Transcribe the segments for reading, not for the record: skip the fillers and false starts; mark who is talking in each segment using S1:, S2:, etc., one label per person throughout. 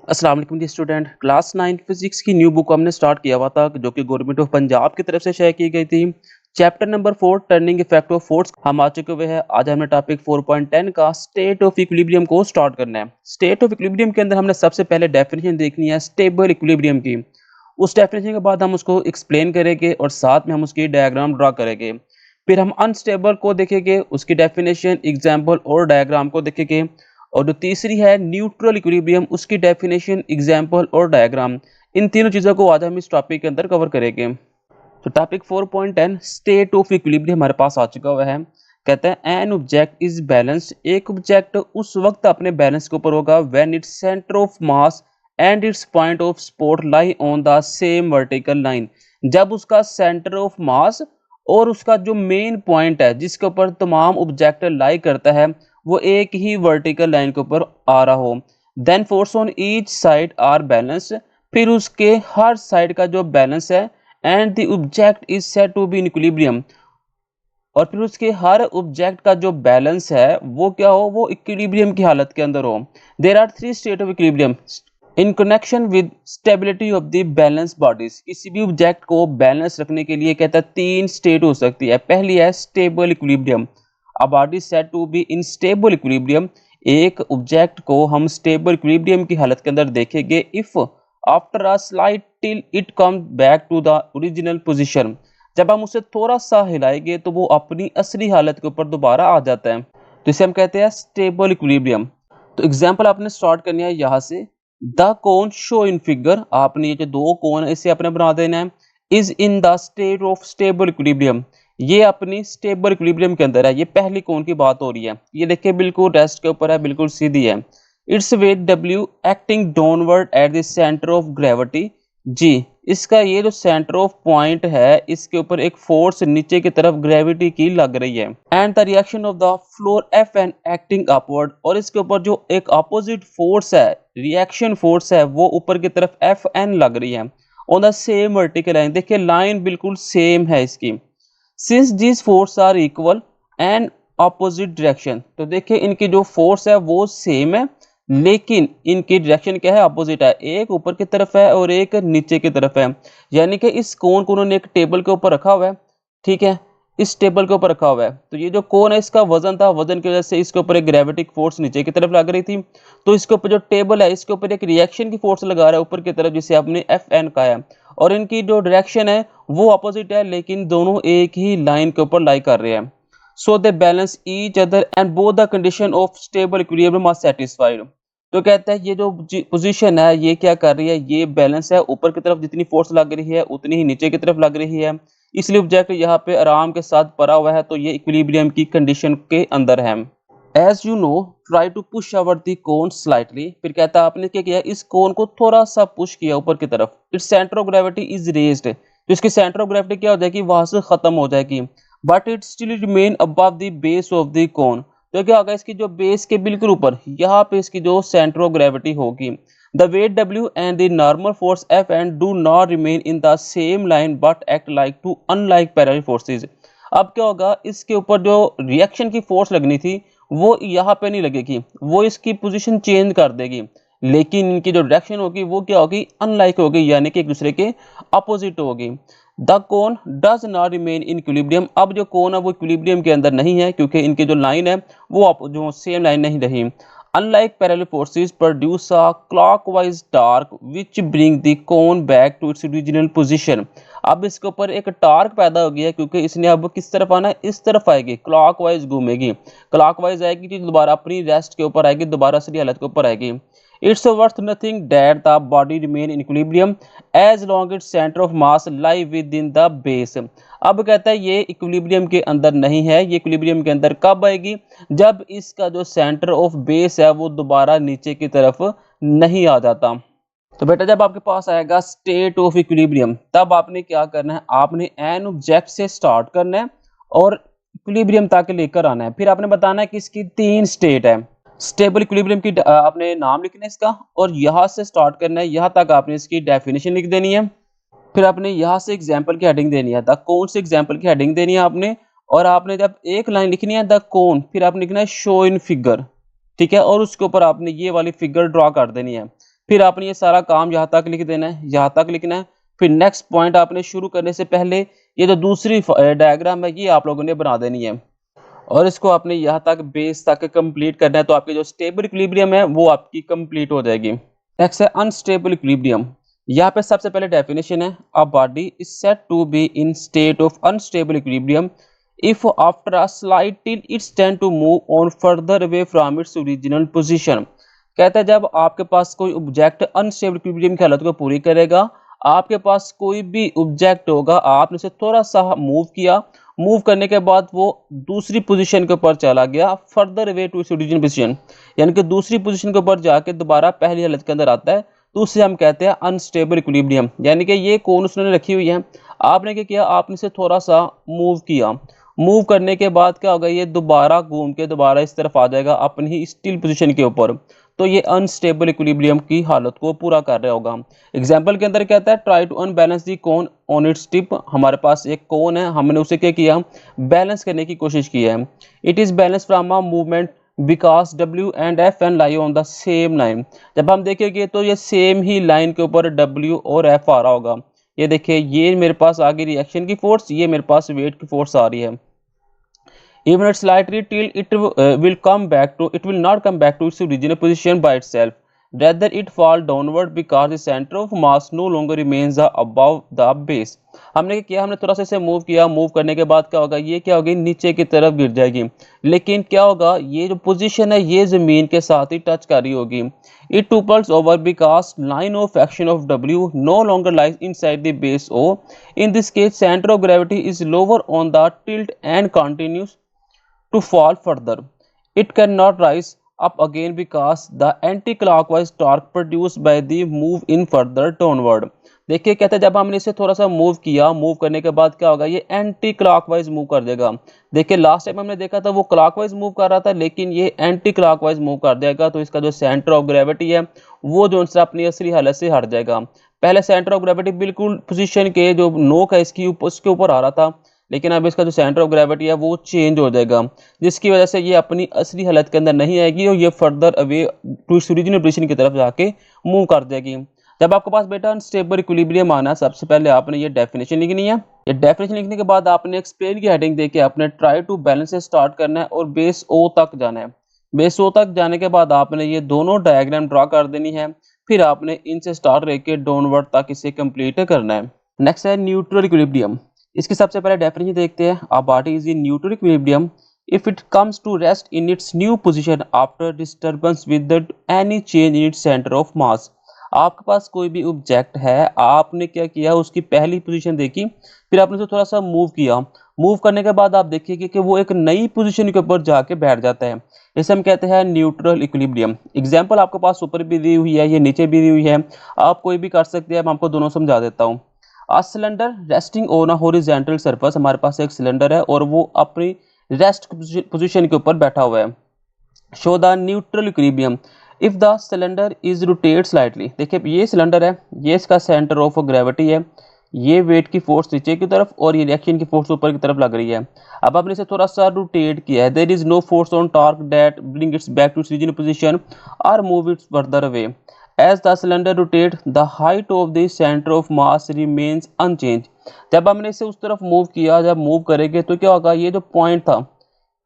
S1: अस्सलाम वालेकुम जी student. Class 9 physics की न्यू बुक हमने स्टार्ट किया हुआ था जो कि गवर्नमेंट ऑफ पंजाब की तरफ से शेयर की गई थी। Chapter number 4 turning effect of force हम आ चुके हुए हैं। आज हमने टॉपिक 4.10 का स्टेट ऑफ इक्विलिब्रियम को स्टार्ट करना है। स्टेट ऑफ इक्विलिब्रियम के अंदर हमने सबसे पहले डेफिनेशन देखनी है स्टेबल इक्विलिब्रियम की। उस डेफिनेशन के बाद हम उसको एक्सप्लेन करेंगे और साथ में हम उसकी डायग्राम ड्रा करेंगे। फिर हम अनस्टेबल को देखेंगे, उसकी डेफिनेशन, एग्जाम्पल और डायग्राम को देखेंगे। और जो तीसरी है न्यूट्रल इक्विलिब्रियम, उसकी डेफिनेशन, एग्जांपल और डायग्राम। इन तीनों चीज़ों को आज हम इस टॉपिक के अंदर कवर करेंगे। तो टॉपिक 4.10 स्टेट ऑफ इक्विलिब्रियम हमारे पास आ चुका हुआ है। कहते हैं एन ऑब्जेक्ट इज बैलेंस्ड, एक ऑब्जेक्ट उस वक्त अपने बैलेंस के ऊपर होगा when it's centre of mass and it's point of support lie on the same vertical line. जब उसका सेंटर ऑफ मास और उसका जो मेन पॉइंट है जिसके ऊपर तमाम ऑब्जेक्ट लाई करता है वो एक ही वर्टिकल लाइन के ऊपर आ रहा हो। Then force on each side are balance, फिर उसके हर साइड का जो बैलेंस है and the object is said to be in equilibrium, और फिर उसके हर ऑब्जेक्ट का जो बैलेंस है वो क्या हो, वो इक्विलिब्रियम की हालत के अंदर हो। There are three state of equilibrium in connection with stability of the balance bodies. किसी भी ऑब्जेक्ट को बैलेंस रखने के लिए कहता है तीन स्टेट हो सकती है। पहली है stable equilibrium, a body said to be in stable equilibrium. एक ऑब्जेक्ट को हम स्टेबल इक्विलिब्रियम की हालत के अंदर देखेंगे if after a slight tilt it come back to the original position. जब हम उसे थोड़ा सा हिलाएंगे तो वो अपनी असली हालत के ऊपर दोबारा आ जाता है, तो इसे हम कहते हैं स्टेबल इक्विलिब्रियम। तो एग्जांपल आपने स्टार्ट करनी है यहाँ से। The cone show in figure, आपने ये जो दो कोन है इसे आपने बना देना है। Is in the state of stable equilibrium, ये अपनी स्टेबल इक्विलिब्रियम के अंदर है। ये पहली कोन की बात हो रही है। ये देखिए बिल्कुल रेस्ट के ऊपर है, बिल्कुल सीधी है। It's weight W acting downward at the centre of gravity G. इसका ये जो सेंटर ऑफ पॉइंट है इसके ऊपर एक फोर्स नीचे की तरफ ग्रेविटी की लग रही है। And the reaction of the floor F an acting upward, और इसके ऊपर जो एक अपोजिट फोर्स है, रिएक्शन फोर्स है, वो ऊपर की तरफ एफ एन लग रही है on the same vertical line. देखिए लाइन बिल्कुल सेम है इसकी। Since this force are equal and opposite direction, तो देखिए इनकी जो फोर्स है वो सेम है लेकिन इनकी डायरेक्शन क्या है, अपोजिट है। एक ऊपर की तरफ है और एक नीचे की तरफ है। यानी कि इस कोन को उन्होंने एक टेबल के ऊपर रखा हुआ है, ठीक है, इस टेबल के ऊपर रखा हुआ है। तो ये जो कोन है इसका वजन था, वजन की वजह से इसके ऊपर एक ग्रेविटिक फोर्स नीचे की तरफ लग रही थी। तो इसके ऊपर जो टेबल है इसके ऊपर एक रिएक्शन की फोर्स लगा रहा है ऊपर की तरफ, जिसे आपने एफ एन कहा है। और इनकी जो डायरेक्शन है वो अपोजिट है लेकिन दोनों एक ही लाइन के ऊपर लाई कर रहे हैं। So they balance each other and both the condition of stable equilibrium are satisfied. तो कहता है ये जो पोजीशन है ये क्या कर रही है, ये बैलेंस है। ऊपर की तरफ जितनी फोर्स लग रही है उतनी ही नीचे की तरफ लग रही है, इसलिए ऑब्जेक्ट यहाँ पे आराम के साथ पड़ा हुआ है। तो ये इक्विलिब्रियम की कंडीशन के अंदर है। As you know try to push over the cone slightly, फिर कहता है आपने क्या किया, इस कोन को थोड़ा सा पुश किया ऊपर की तरफ। It's centre of gravity is raised, तो इसकी सेंटर ऑफ ग्रेविटी क्या हो जाएगी, वहां से खत्म हो जाएगी। But it still remain above the base of the cone, तो क्या होगा, इसकी जो बेस के बिल्कुल ऊपर यहाँ पे इसकी जो सेंटर ऑफ ग्रेविटी होगी। The weight W and the normal force F and do not remain in the same line but act like two unlike parallel forces. अब क्या होगा, इसके ऊपर जो रिएक्शन की फोर्स लगनी थी वो यहाँ पे नहीं लगेगी, वो इसकी पोजीशन चेंज कर देगी। लेकिन इनकी जो डायरेक्शन होगी वो क्या होगी, अनलाइक होगी, यानी कि एक दूसरे के अपोजिट होगी। The cone does not remain in equilibrium, अब जो कोन है वो इक्विलिब्रियम के अंदर नहीं है क्योंकि इनकी जो लाइन है वो जो सेम लाइन नहीं रही। Unlike parallel forces produce a clockwise torque which bring the cone back to its original position. अब इसके ऊपर एक टार्क पैदा हो गया क्योंकि इसने अब किस तरफ आना है, इस तरफ आएगी, क्लॉकवाइज घूमेगी। क्लॉकवाइज आएगी तो दोबारा अपनी रेस्ट के ऊपर आएगी, दोबारा असली हालत के ऊपर आएगी। It's worth nothing that the body remain in equilibrium as long its centre of mass lie within the base. अब कहता है ये इक्विलिब्रियम के अंदर नहीं है। ये इक्विलिब्रियम के अंदर कब आएगी, जब इसका जो सेंटर ऑफ बेस है वो दोबारा नीचे की तरफ नहीं आ जाता। तो बेटा जब आपके पास आएगा स्टेट ऑफ इक्विलिब्रियम तब आपने क्या करना है, आपने एन ऑब्जेक्ट से स्टार्ट करना है और इक्विलिब्रियम तक लेकर आना है। फिर आपने बताना है कि इसकी तीन स्टेट है। स्टेबल इक्विलिब्रियम की आपने नाम लिखना है इसका, और यहाँ से स्टार्ट करना है, यहाँ तक आपने इसकी डेफिनेशन लिख देनी है। फिर आपने यहाँ से एग्जाम्पल की हेडिंग देनी है, द कोन से एग्जाम्पल की हेडिंग देनी है आपने। और आपने जब एक लाइन लिखनी है द कोन, फिर आपने लिखना है शो इन फिगर, ठीक है, और उसके ऊपर आपने ये वाली फिगर ड्रॉ कर देनी है। फिर आपने ये सारा काम यहाँ तक लिख देना है, यहाँ तक लिखना है। फिर नेक्स्ट पॉइंट आपने शुरू करने से पहले ये जो दूसरी डायग्राम है ये आप लोगों ने बना देनी है और इसको आपने यहाँ तक बेस तक कंप्लीट करना है, तो आपकी जो स्टेबल इक्विलिब्रियम है वो आपकी कंप्लीट हो जाएगी। नेक्स्ट है अनस्टेबल इक्विलिब्रियम। यहाँ पे सबसे पहले डेफिनेशन है, a body is said to be in state of unstable equilibrium if after a slight tilt its tend to move on further away from its original position. कहता है जब आपके पास कोई ऑब्जेक्ट अनस्टेबल इक्विलिब्रियम की हालत को पूरी करेगा, आपके पास कोई भी ऑब्जेक्ट होगा, आपने उसे थोड़ा सा मूव किया, मूव करने के बाद वो दूसरी पोजीशन के ऊपर चला गया, further way to its original position, यानी कि दूसरी पोजीशन के ऊपर जाके दोबारा पहली हालत के अंदर आता है, तो उसे हम कहते हैं अनस्टेबल इक्विलिब्रियम। यानी कि ये कौन उसने रखी हुई है, आपने क्या किया, आपने इसे थोड़ा सा मूव किया, मूव करने के बाद क्या होगा, ये दोबारा घूम के दोबारा इस तरफ आ जाएगा अपनी ही स्टिल पोजीशन के ऊपर, तो ये अनस्टेबल इक्विलिब्रियम की हालत को पूरा कर रहा होगा। एग्जाम्पल के अंदर कहता है try to unbalance the cone on its tip. हमारे पास एक कोन है, हमने उसे क्या किया, बैलेंस करने की कोशिश की है। It is balance from a movement because W and F and lie on the same line. जब हम देखेंगे तो ये सेम ही लाइन के ऊपर W और F आ रहा होगा। ये देखिए, ये मेरे पास आ गई रिएक्शन की फोर्स, ये मेरे पास वेट की फोर्स आ रही है। Even at slightly till it will not come back to its original position by itself. Rather it fall downward because the center of mass no longer remains above the base. हमने क्या किया, हमने थोड़ा सा इसे move किया, move करने के बाद क्या होगा, ये क्या होगी, नीचे की तरफ गिर जाएगी। लेकिन क्या होगा, ये जो पोजीशन है ये जमीन के साथ ही टच कर रही होगी। It topples over because line of action of W no longer lies inside the base O. In this case, center of gravity is lower on the tilt and continues to fall further. It cannot rise up again because the anti-clockwise torque produced by the move in further downward. देखिए कहते हैं जब हमने इसे थोड़ा सा move किया, move करने के बाद क्या होगा, ये एंटी क्लॉकवाइज मूव कर देगा। देखिए लास्ट टाइम हमने देखा था वो क्लॉकवाइज मूव कर रहा था, लेकिन ये एंटी क्लॉकवाइज मूव कर देगा, तो इसका जो सेंटर ऑफ ग्रेविटी है वो जो है अपनी असली हालत से हट जाएगा। पहले सेंटर ऑफ ग्रेविटी बिल्कुल पोजीशन के जो नोक है इसकी उसके ऊपर आ रहा था, लेकिन अब इसका जो सेंटर ऑफ ग्रेविटी है वो चेंज हो जाएगा, जिसकी वजह से ये अपनी असली हालत के अंदर नहीं आएगी और ये further away to its original position की तरफ जाके मूव कर जाएगी। जब आपके पास बेटा अनस्टेबल इक्विलिब्रियम आना है, सबसे पहले आपने ये डेफिनेशन लिखनी है। ये डेफिनेशन लिखने के बाद आपने एक्सप्लेन की हेडिंग देके आपने ट्राई टू बैलेंस से स्टार्ट करना है और बेस ओ तक जाना है। बेस ओ तक जाने के बाद आपने ये दोनों डायग्राम ड्रा कर देनी है, फिर आपने इनसे स्टार्ट लेके डाउनवर्ड तक इसे कंप्लीट करना है। नेक्स्ट है न्यूट्रल इक्विलिब्रियम। इसकी सबसे पहले डेफिनेशन देखते हैं। A body is in neutral equilibrium if it comes to rest in its new position after disturbance with any change in its centre of mass. आपके पास कोई भी ऑब्जेक्ट है, आपने क्या किया, उसकी पहली पोजीशन देखी, फिर आपने उसे थोड़ा सा मूव किया, मूव करने के बाद आप देखिए कि वो एक नई पोजीशन के ऊपर जाके बैठ जाता है। इसे हम कहते हैं न्यूट्रल इक्विलिब्रियम। एग्जाम्पल आपके पास ऊपर भी दी हुई है, ये नीचे भी दी हुई है, आप कोई भी कर सकते हैं, मैं आपको दोनों समझा देता हूँ। A cylinder resting on a horizontal surface. हमारे पास एक सिलेंडर है और वो अपनी रेस्ट पोजीशन के ऊपर बैठा हुआ है। Show the neutral equilibrium if the cylinder is rotate slightly. देखिए ये सिलेंडर है, ये इसका सेंटर ऑफ ग्रेविटी है, ये वेट की फोर्स नीचे की तरफ और ये रिएक्शन की फोर्स ऊपर की तरफ लग रही है। अब आपने इसे थोड़ा सा रोटेट किया है, there is no force on torque that bring its back to its original position और move its further away. As the cylinder rotates, the height of the center of mass remains unchanged. जब हमने इसे उस तरफ move किया, जब move करेंगे तो क्या होगा, ये जो पॉइंट था,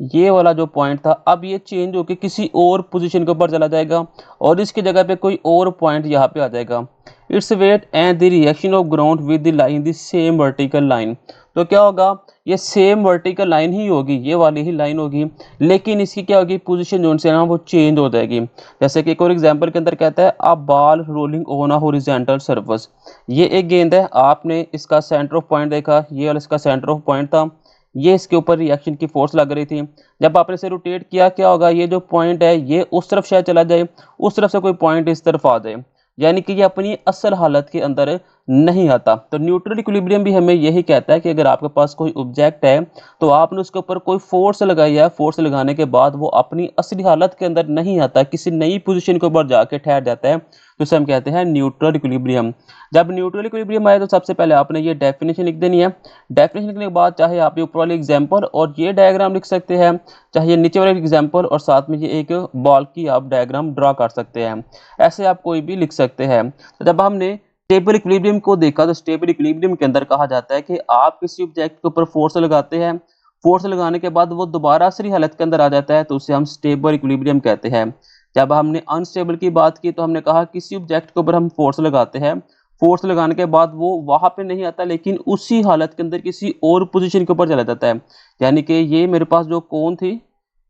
S1: ये वाला जो पॉइंट था, अब ये चेंज होकर किसी और पोजीशन के ऊपर चला जाएगा और इसकी जगह पे कोई और पॉइंट यहाँ पे आ जाएगा। Its weight and the reaction of ground with the line the same vertical line. तो क्या होगा, ये सेम वर्टिकल लाइन ही होगी, ये वाली ही लाइन होगी, लेकिन इसकी क्या होगी, पोजीशन जो है ना वो चेंज हो जाएगी। जैसे कि एक और एग्जांपल के अंदर कहता है a ball rolling on a horizontal surface. ये एक गेंद है, आपने इसका सेंटर ऑफ पॉइंट देखा, ये वाला इसका सेंटर ऑफ पॉइंट था, ये इसके ऊपर रिएक्शन की फोर्स लग रही थी। जब आपने इसे रोटेट किया, क्या होगा, ये जो पॉइंट है ये उस तरफ शायद चला जाए, उस तरफ से कोई पॉइंट इस तरफ आ जाए, यानी कि ये अपनी असल हालत के अंदर नहीं आता। तो न्यूट्रल इक्विलिब्रियम भी हमें यही कहता है कि अगर आपके पास कोई ऑब्जेक्ट है तो आपने उसके ऊपर कोई फोर्स लगाई है, फोर्स लगाने के बाद वो अपनी असली हालत के अंदर नहीं आता, किसी नई पोजीशन के ऊपर जाके ठहर जाता है, तो इसे हम कहते हैं न्यूट्रल इक्विलिब्रियम। जब न्यूट्रल इक्विलिब्रियम आए तो सबसे पहले आपने ये डेफिनेशन लिख देनी है। डेफिनेशन लिखने के बाद चाहे आप ये ऊपर वाले एग्जाम्पल और ये डायग्राम लिख सकते हैं, चाहे ये नीचे वाले एग्जाम्पल और साथ में ये एक बॉल की आप डायग्राम ड्रा कर सकते हैं। ऐसे आप कोई भी लिख सकते हैं। तो जब हमने स्टेबल इक्विलिब्रियम को देखा तो स्टेबल इक्विलिब्रियम के अंदर कहा जाता है कि आप किसी ऑब्जेक्ट के ऊपर फोर्स लगाते हैं, फोर्स लगाने के बाद वो दोबारा असली हालत के अंदर आ जाता है, तो उसे हम स्टेबल इक्विलिब्रियम कहते हैं। जब हमने अनस्टेबल की बात की तो हमने कहा किसी ऑब्जेक्ट के ऊपर हम फोर्स लगाते हैं, फोर्स लगाने के बाद वो वहां पे नहीं आता लेकिन उसी हालत के अंदर किसी और पोजीशन के ऊपर चला जाता है। यानी कि ये मेरे पास जो कोन थी,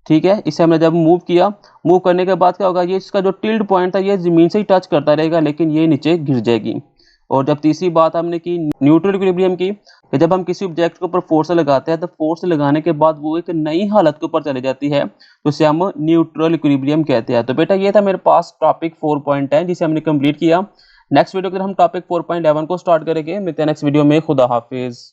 S1: ठीक है, इसे हमने जब मूव किया, मूव करने के बाद क्या होगा, ये इसका जो टिल्ड पॉइंट था ये जमीन से ही टच करता रहेगा लेकिन ये नीचे गिर जाएगी। और जब तीसरी बात हमने की न्यूट्रल इक्विलिब्रियम की, कि जब हम किसी ऑब्जेक्ट के ऊपर फोर्स लगाते हैं तो फोर्स लगाने के बाद वो एक नई हालत के ऊपर चली जाती है, तो इसे हम न्यूट्रल इक्विलिब्रियम कहते हैं। तो बेटा ये था मेरे पास टॉपिक 4.10 जिसे हमने कंप्लीट किया। नेक्स्ट वीडियो के अंदर हम टॉपिक 4.11 को स्टार्ट करेंगे। मिलते हैं नेक्स्ट वीडियो में। खुदा हाफिज।